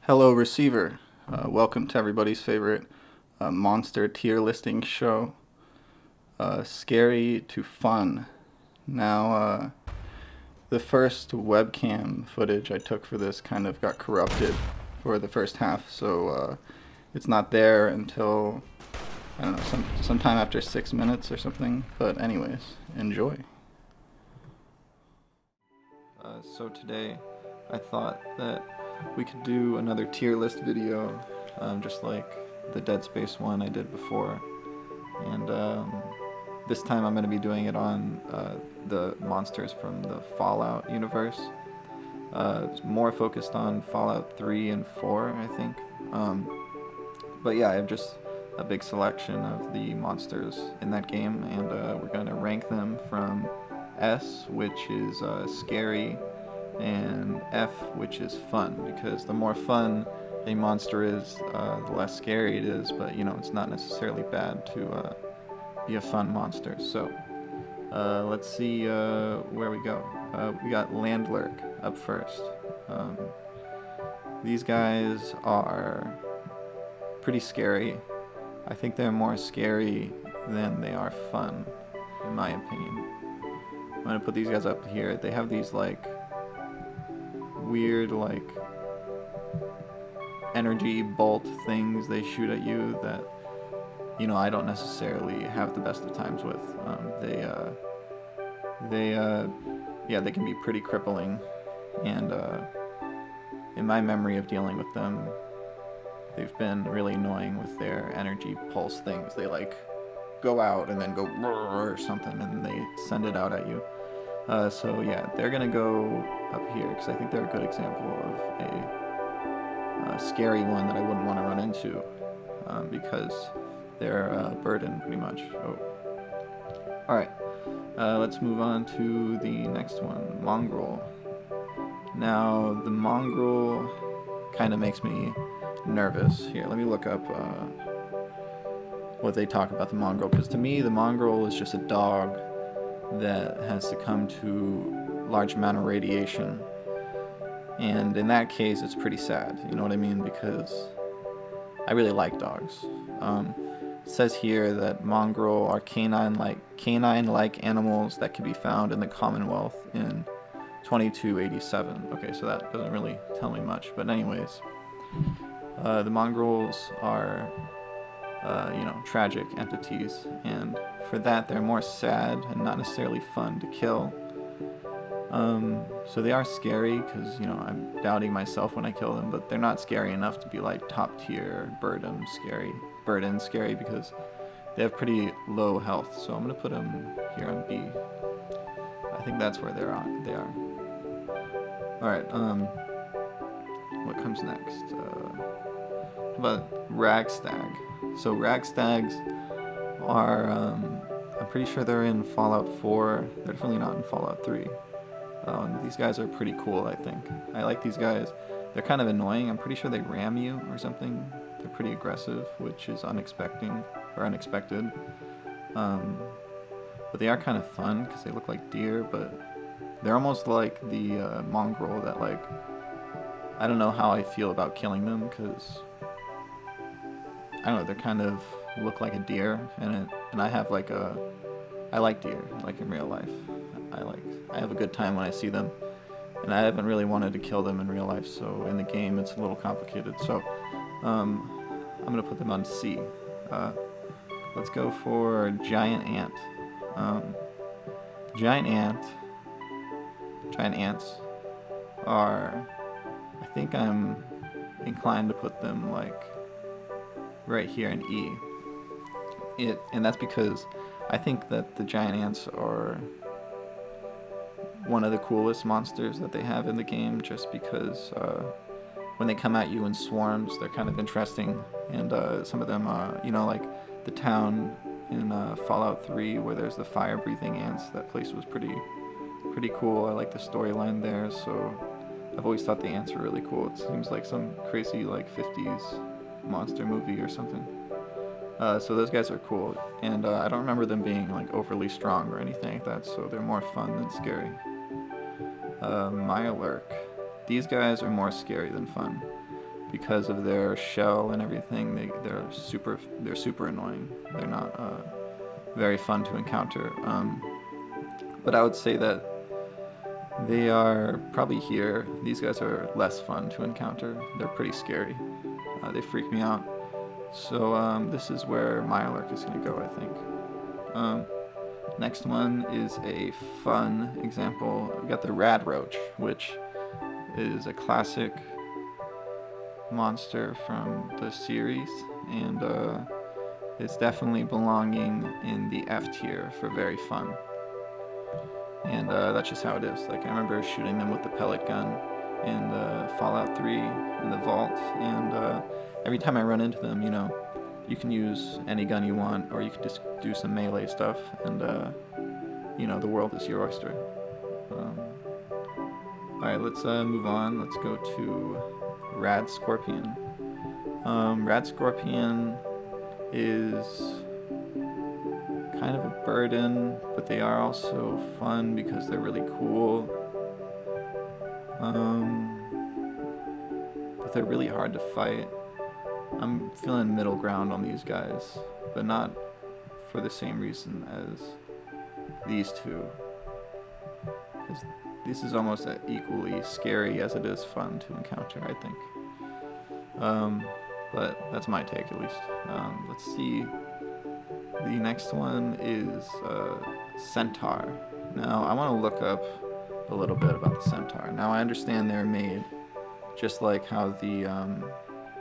Hello, receiver. Welcome to everybody's favorite monster tier listing show, Scary to Fun. Now, the first webcam footage I took for this kind of got corrupted for the first half, so it's not there until, I don't know, sometime after 6 minutes or something. But anyways, enjoy. So today, I thought that we could do another tier list video, just like the Dead Space one I did before, and this time I'm going to be doing it on the monsters from the Fallout universe. It's more focused on Fallout 3 and 4, I think, but yeah, I have just a big selection of the monsters in that game, and we're going to rank them from S, which is scary, and F, which is fun, because the more fun a monster is, the less scary it is, but you know, it's not necessarily bad to be a fun monster. So let's see where we go. We got Lurker up first. These guys are pretty scary. I think they're more scary than they are fun, in my opinion. I'm gonna put these guys up here. They have these like weird like energy bolt things they shoot at you that, you know, I don't necessarily have the best of times with. Yeah, they can be pretty crippling, and in my memory of dealing with them, they've been really annoying with their energy pulse things. They like go out and then go or something, and they send it out at you. So yeah, they're gonna go up here because I think they're a good example of a scary one that I wouldn't want to run into, because they're a burden pretty much. Oh. Alright, let's move on to the next one, Mongrel. Now, the Mongrel kind of makes me nervous. Here, let me look up what they talk about the Mongrel, because to me the Mongrel is just a dog that has succumbed to large amount of radiation, and in that case it's pretty sad, you know what I mean, because I really like dogs. It says here that Mongrel are canine-like animals that can be found in the Commonwealth in 2287. Okay, so that doesn't really tell me much, but anyways, the Mongrels are you know, tragic entities, and for that they're more sad and not necessarily fun to kill. So they are scary because, you know, I'm doubting myself when I kill them, but they're not scary enough to be like top tier burden scary because they have pretty low health. So I'm gonna put them here on B. I think that's where they are. All right. What comes next? How about Ragstag? So Ragstags are, I'm pretty sure they're in Fallout 4. They're definitely not in Fallout 3. These guys are pretty cool, I think. I like these guys. They're kind of annoying. I'm pretty sure they ram you or something. They're pretty aggressive, which is unexpected. But they are kind of fun because they look like deer, but they're almost like the Mongrel that, like, I don't know how I feel about killing them, because I don't know, they're kind of look like a deer, and I have like I like deer, like in real life. I have a good time when I see them, and I haven't really wanted to kill them in real life, so in the game it's a little complicated. So I'm gonna put them on C. Let's go for Giant Ant. Giant ants are, I think I'm inclined to put them like right here in E. And that's because I think that the giant ants are one of the coolest monsters that they have in the game, just because when they come at you in swarms, they're kind of interesting. And some of them, you know, like the town in Fallout 3 where there's the fire-breathing ants, that place was pretty cool. I like the storyline there, so I've always thought the ants were really cool. It seems like some crazy like 50s monster movie or something. So those guys are cool, and I don't remember them being like overly strong or anything like that, so they're more fun than scary. Lurker. These guys are more scary than fun. because of their shell and everything. They're super annoying. They're not very fun to encounter. But I would say that they are probably here. These guys are less fun to encounter. They're pretty scary. They freak me out. So this is where my Lurker is going to go, I think. Next one is a fun example. We got the Rad Roach, which is a classic monster from the series, and it's definitely belonging in the F tier for very fun. And that's just how it is. Like, I remember shooting them with the pellet gun in Fallout 3 in the vault, and every time I run into them, you know, you can use any gun you want, or you can just do some melee stuff, and you know, the world is your oyster. Alright, let's move on. Let's go to Rad Scorpion. Rad Scorpion is kind of a burden, but they are also fun because they're really cool. But they're really hard to fight. I'm feeling middle ground on these guys, but not for the same reason as these two. Because this is almost equally scary as it is fun to encounter, I think. But that's my take, at least. Let's see. The next one is Centaur. Now, I want to look up a little bit about the Centaur. Now, I understand they're made just like how the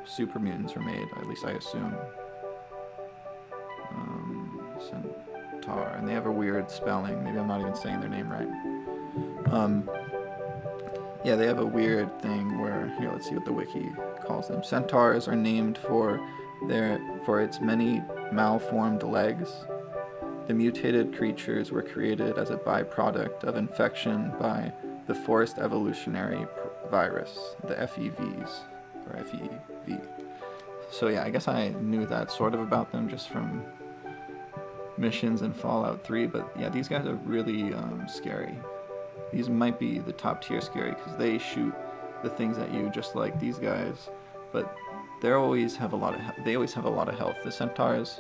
super mutants are made, at least I assume. Centaur, and they have a weird spelling. Maybe I'm not even saying their name right. Yeah, they have a weird thing where, here, let's see what the wiki calls them. Centaurs are named for its many malformed legs. The mutated creatures were created as a byproduct of infection by the forced evolutionary virus, the FEVs, or FEV. So yeah, I guess I knew that sort of about them just from missions in Fallout 3, but yeah, these guys are really scary. These might be the top tier scary because they shoot the things at you just like these guys, but they always have a lot of health. The Centaurs,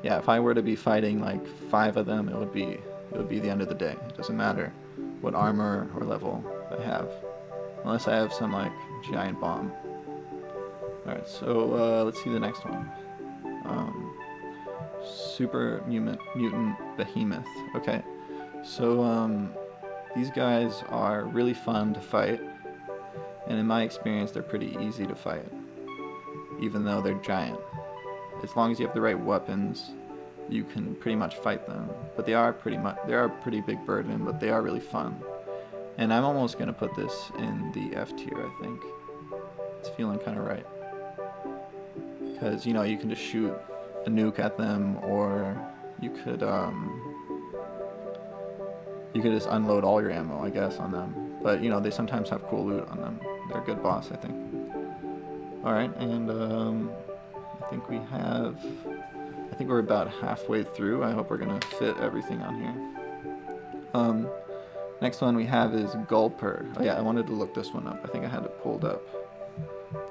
yeah, if I were to be fighting like 5 of them, it would be the end of the day. It doesn't matter what armor or level I have, unless I have some like giant bomb. All right, so let's see the next one. Super mutant behemoth. Okay. So, these guys are really fun to fight, and in my experience, they're pretty easy to fight, even though they're giant. As long as you have the right weapons, you can pretty much fight them. But they are a pretty big burden, but they are really fun. And I'm almost gonna put this in the F tier, I think. It's feeling kind of right. Because, you know, you can just shoot a nuke at them, or you could just unload all your ammo, I guess, on them. But, you know, they sometimes have cool loot on them. They're a good boss, I think. Alright, and I think we're about halfway through. I hope we're going to fit everything on here. Next one we have is Gulper. Oh yeah, I wanted to look this one up. I think I had it pulled up.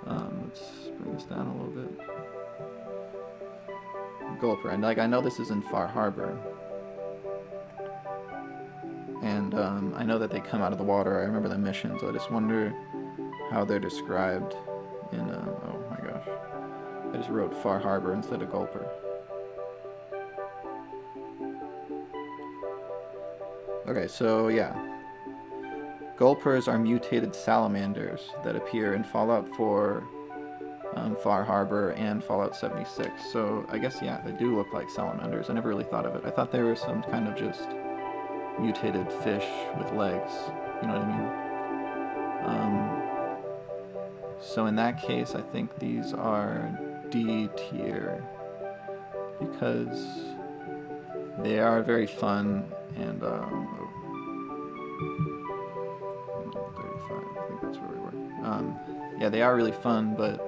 Let's bring this down a little bit. Gulper, and like I know this is in Far Harbor. And I know that they come out of the water. I remember the missions. I just wonder how they're described in, oh my gosh. I just wrote Far Harbor instead of Gulper. Okay, so yeah. Gulpers are mutated salamanders that appear in Fallout 4, Far Harbor, and Fallout 76. So I guess, yeah, they do look like salamanders. I never really thought of it. I thought they were some kind of just mutated fish with legs, you know what I mean? So in that case, I think these are D tier because they are very fun and 35, I think that's where we were. Yeah, they are really fun, but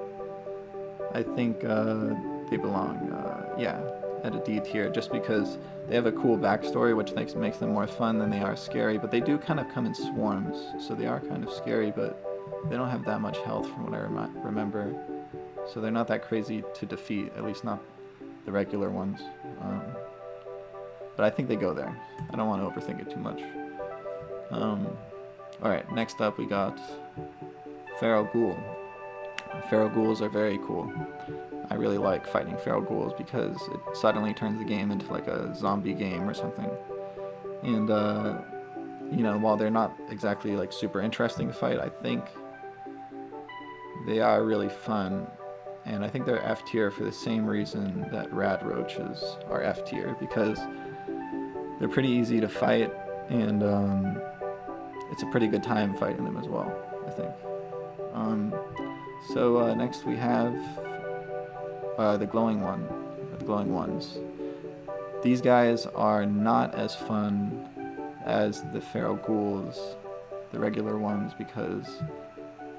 I think they belong, yeah, at a D tier just because they have a cool backstory, which makes them more fun than they are scary, but they do kind of come in swarms, so they are kind of scary, but they don't have that much health from what I remember. So they're not that crazy to defeat, at least not the regular ones. But I think they go there. I don't want to overthink it too much. Alright, next up we got Feral Ghoul. Feral Ghouls are very cool. I really like fighting Feral Ghouls because it suddenly turns the game into like a zombie game or something. And, you know, while they're not exactly like super interesting to fight, I think they are really fun. And I think they're F tier for the same reason that rad roaches are F tier, because they're pretty easy to fight, and it's a pretty good time fighting them as well, I think. So next we have the glowing ones. These guys are not as fun as the Feral Ghouls, the regular ones, because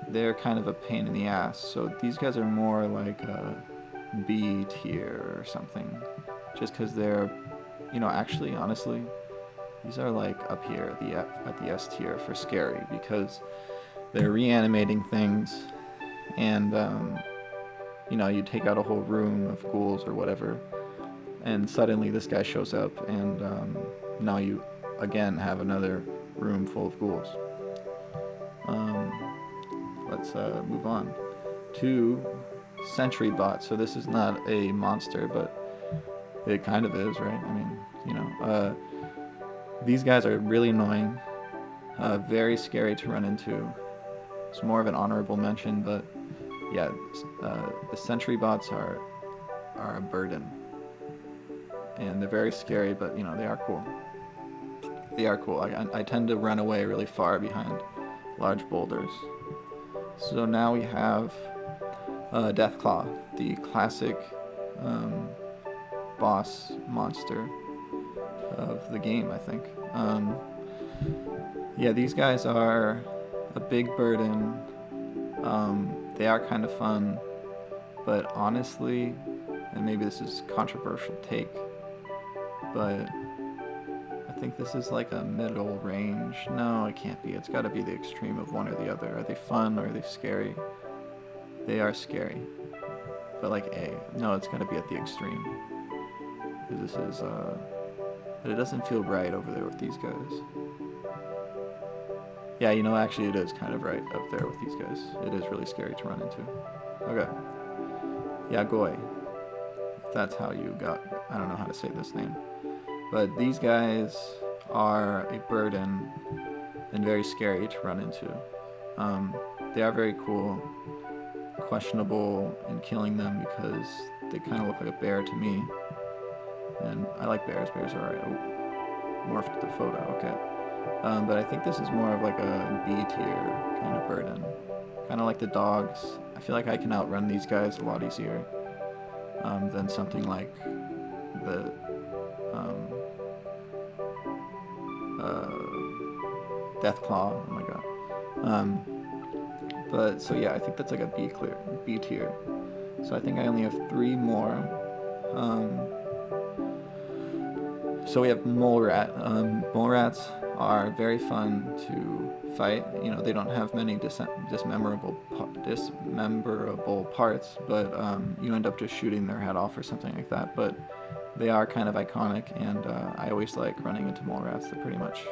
they're kind of a pain in the ass. So these guys are more like a B tier or something, just because they're, you know, actually, honestly, these are like up here at the S tier for scary, because they're reanimating things, and you know, you take out a whole room of ghouls or whatever, and suddenly this guy shows up, and now you again have another room full of ghouls. Let's move on to Sentry Bot. So this is not a monster, but it kind of is, right? I mean, you know, these guys are really annoying, very scary to run into. It's more of an honorable mention, but yeah, the Sentry Bots are a burden, and they're very scary, but you know, they are cool. They are cool. I tend to run away really far behind large boulders. So now we have Deathclaw, the classic boss monster of the game, I think. Yeah, these guys are a big burden. They are kind of fun, but honestly, and maybe this is a controversial take, but I think this is like a middle range. No, it can't be. It's got to be the extreme of one or the other. Are they fun or are they scary? They are scary, but like A. No, it's got to be at the extreme. This is, but it doesn't feel right over there with these guys. Yeah, you know, actually it is kind of right up there with these guys. It is really scary to run into. Okay. Yagoi. If that's how you got, I don't know how to say this name. But these guys are a burden and very scary to run into. They are very cool. Questionable in killing them because they kind of look like a bear to me. And I like bears. Bears are alright. Oh, morphed the photo. Okay. But I think this is more of like a B tier kind of burden. Kind of like the dogs. I feel like I can outrun these guys a lot easier than something like the Deathclaw. Oh my god. But so yeah, I think that's like a B tier. So I think I only have 3 more. So we have Mole Rat. Mole Rats are very fun to fight. You know, they don't have many dismemberable parts, but you end up just shooting their head off or something like that. But they are kind of iconic, and I always like running into Mole Rats. They're pretty much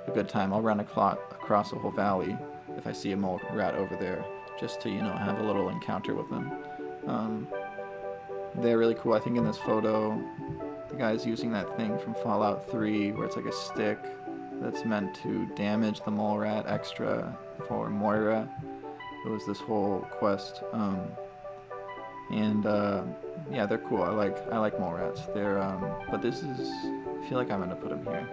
a good time. I'll run across a whole valley if I see a Mole Rat over there, just to, you know, have a little encounter with them. They're really cool. I think in this photo, the guy's using that thing from Fallout 3 where it's like a stick that's meant to damage the mole rat extra for Moira. It was this whole quest. Yeah, they're cool. I like mole rats. They're but this is, I feel like I'm gonna put them here.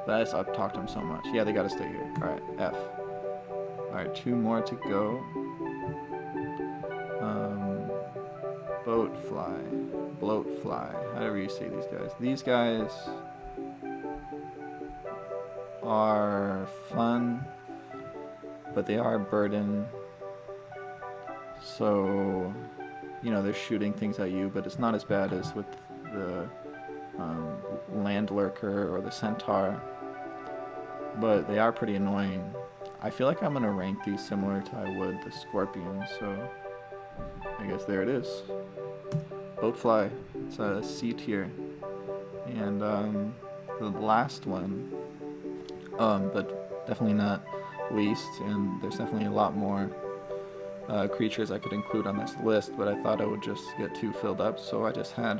But I've talked to them so much. Yeah, they gotta stay here. Alright, F. Alright, 2 more to go. Bloatfly, however you say these guys. These guys are fun, but they are a burden. So, you know, they're shooting things at you, but it's not as bad as with the land lurker or the centaur. But they are pretty annoying. I feel like I'm gonna rank these similar to I would the scorpion, so I guess there it is. Boatfly, it's a C tier. And the last one, but definitely not least, and there's definitely a lot more creatures I could include on this list, but I thought I would just get too filled up, so I just had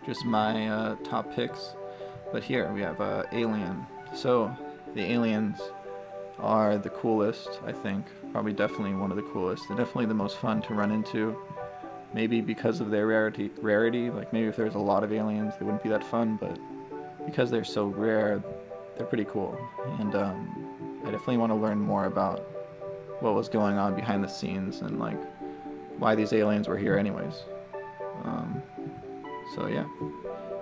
just my top picks. But here we have Alien. So the aliens are the coolest, I think. Probably definitely one of the coolest. They're definitely the most fun to run into. Maybe because of their rarity, like maybe if there's a lot of aliens they wouldn't be that fun, but because they're so rare, they're pretty cool. And I definitely want to learn more about what was going on behind the scenes and like why these aliens were here anyways. So yeah,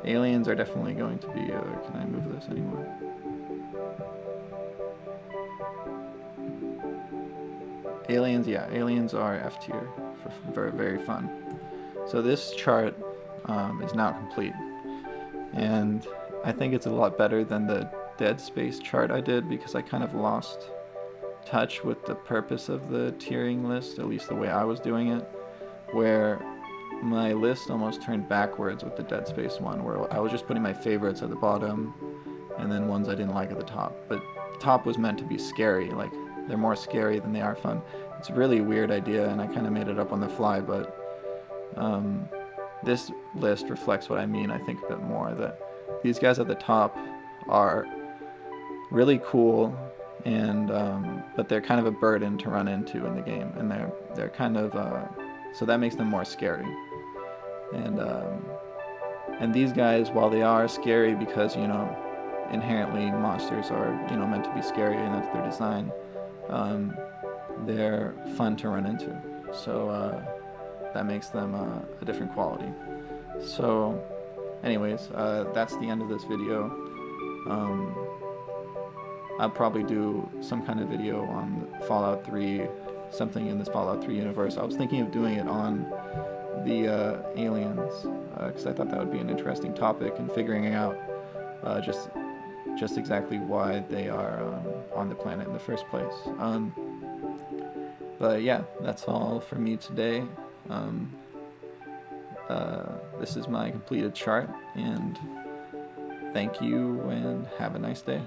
aliens are definitely going to be, can I move this anymore? Aliens, yeah, aliens are F tier, for very, very fun. So this chart is now complete, and I think it's a lot better than the Dead Space chart I did, because I kind of lost touch with the purpose of the tiering list, at least the way I was doing it, where my list almost turned backwards with the Dead Space one, where I was just putting my favorites at the bottom and then ones I didn't like at the top. But the top was meant to be scary, like they're more scary than they are fun. It's a really weird idea, and I kind of made it up on the fly, but this list reflects what I mean, I think, a bit more, that these guys at the top are really cool, and but they're kind of a burden to run into in the game, and they're kind of so that makes them more scary. And these guys, while they are scary because, you know, inherently monsters are, you know, meant to be scary and that's their design, they're fun to run into. So that makes them a different quality. So anyways, that's the end of this video. I'll probably do some kind of video on Fallout 3, something in this Fallout 3 universe. I was thinking of doing it on the aliens, because I thought that would be an interesting topic, and figuring out just exactly why they are on the planet in the first place. But yeah, that's all for me today. This is my completed chart, and thank you and have a nice day.